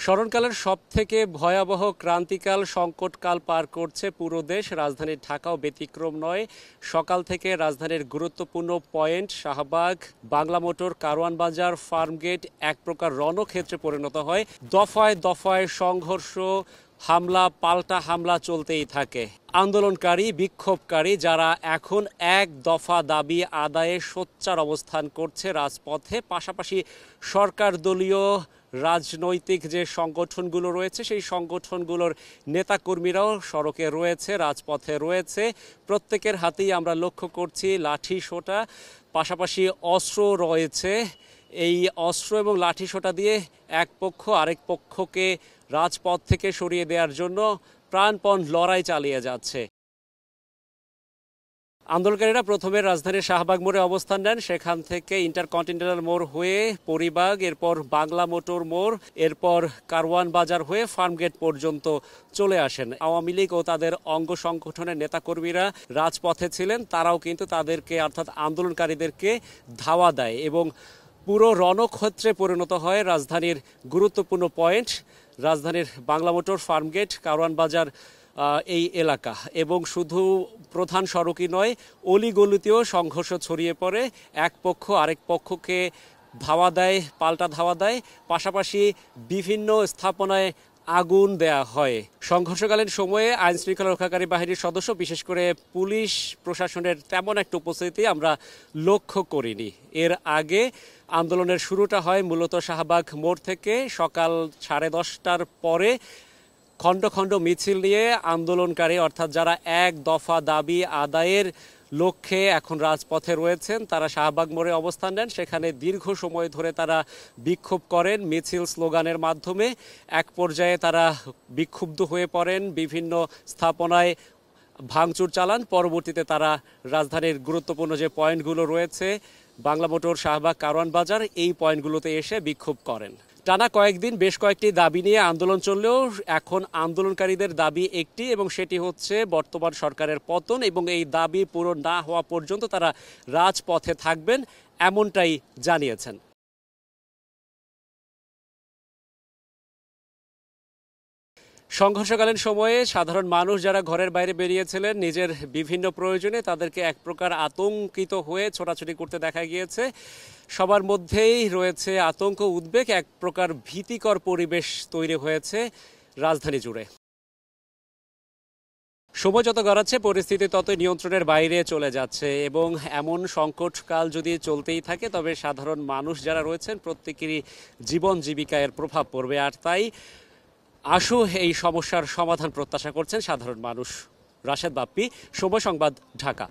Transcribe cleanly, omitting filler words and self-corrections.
স্মরণকালের সবথেকে ভয়াবহ ক্রান্তিকাল সংকটকাল পার করছে পুরো দেশ। রাজধানী ঢাকাও ব্যতিক্রম নয়। সকাল থেকে রাজধানীর গুরুত্বপূর্ণ পয়েন্ট শাহবাগ, বাংলা মোটর, কারওয়ান বাজার, ফার্মগেট এক প্রকার রণক্ষেত্রে পরিণত হয়। দফায় দফায় সংঘর্ষ, হামলা পাল্টা হামলা চলতেই থাকে। আন্দোলনকারী বিক্ষোভকারী যারা এখন এক দফা দাবি আদায়ে সোচ্চার অবস্থান করছে রাজপথে, পাশাপাশি সরকার দলীয় রাজনৈতিক যে সংগঠনগুলো রয়েছে সেই সংগঠনগুলোর নেতাকর্মীরাও সড়কে রয়েছে, রাজপথে রয়েছে। প্রত্যেকের হাতেই আমরা লক্ষ্য করছি লাঠি সোঁটা, পাশাপাশি অস্ত্র রয়েছে। এই অস্ত্র এবং লাঠি সোঁটা দিয়ে এক পক্ষ আরেক পক্ষকে রাজপথ থেকে সরিয়ে দেওয়ার জন্য প্রাণপণ লড়াই চালিয়ে যাচ্ছে। আন্দোলনকারীরা প্রথমে রাজধানীর শাহবাগ মোড়ে অবস্থান নেন, সেখান থেকে ইন্টারকন্টিনেন্টাল মোড় হয়ে পরিবাগ, এরপর বাংলা মোটর মোড়, এরপর কারওয়ান বাজার হয়ে ফার্মগেট পর্যন্ত চলে আসেন। আওয়ামী লীগ ও তাদের অঙ্গ সংগঠনের নেতাকর্মীরা রাজপথে ছিলেন, তারাও কিন্তু তাদেরকে অর্থাৎ আন্দোলনকারীদেরকে ধাওয়া দেয় এবং পুরো রণক্ষেত্রে পরিণত হয় রাজধানীর গুরুত্বপূর্ণ পয়েন্ট, রাজধানীর বাংলা মোটর, ফার্মগেট, কারওয়ান বাজার এই এলাকা। এবং শুধু প্রধান সড়কই নয়, অলিগলিতেও সংঘর্ষ ছড়িয়ে পড়ে। এক পক্ষ আরেক পক্ষকে ধাওয়া দেয়, পাল্টা ধাওয়া দেয়, পাশাপাশি বিভিন্ন স্থাপনায় আগুন দেয়া হয়। সংঘর্ষকালীন সময়ে আইন শৃঙ্খলা রক্ষাকারী বাহিনীর সদস্য, বিশেষ করে পুলিশ প্রশাসনের তেমন একটা উপস্থিতি আমরা লক্ষ্য করিনি। এর আগে আন্দোলনের শুরুটা হয় মূলত শাহবাগ মোড় থেকে। সকাল 10:30টার পরে খণ্ড খণ্ড মিছিল নিয়ে আন্দোলনকারী অর্থাৎ যারা এক দফা দাবি আদায়ের লক্ষ্যে এখন রাজপথে রয়েছেন তারা শাহবাগ মোড়ে অবস্থান নেন। সেখানে দীর্ঘ সময় ধরে তারা বিক্ষোভ করেন মিছিল স্লোগানের মাধ্যমে। এক পর্যায়ে তারা বিক্ষুব্ধ হয়ে পড়েন, বিভিন্ন স্থাপনায় ভাঙচুর চালান। পরবর্তীতে তারা রাজধানীর গুরুত্বপূর্ণ যে পয়েন্টগুলো রয়েছে বাংলা মোটর, শাহবাগ, কারওয়ান বাজার, এই পয়েন্টগুলোতে এসে বিক্ষোভ করেন। টানা কয়েকদিন বেশ কয়েকটি দাবি নিয়ে আন্দোলন চললেও এখন আন্দোলনকারীদের দাবি একটি, এবং সেটি হচ্ছে বর্তমান সরকারের পতন, এবং এই দাবি পূরণ না হওয়া পর্যন্ত তারা রাজপথে থাকবেন এমনটাই জানিয়েছেন। সংঘর্ষকালীন সময়ে সাধারণ মানুষ যারা ঘরের বাইরে বেরিয়েছিলেন নিজের বিভিন্ন প্রয়োজনে, তাদেরকে এক প্রকার আতঙ্কিত হয়ে ছোটাছুটি করতে দেখা গিয়েছে। সবার মধ্যেই রয়েছে আতঙ্ক, উদ্বেগ, এক প্রকার ভীতিকর পরিবেশ তৈরি হয়েছে রাজধানী জুড়ে। সময় যত গড়াচ্ছে পরিস্থিতি তত নিয়ন্ত্রণের বাইরে চলে যাচ্ছে, এবং এমন সংকটকাল যদি চলতেই থাকে তবে সাধারণ মানুষ যারা রয়েছেন প্রত্যেকেরই জীবন জীবিকায় এর প্রভাব পড়বে। আর তাই আশু এই সমস্যার সমাধান প্রত্যাশা করছেন সাধারণ মানুষ। রাশেদ বাপ্পি, সময় সংবাদ, ঢাকা।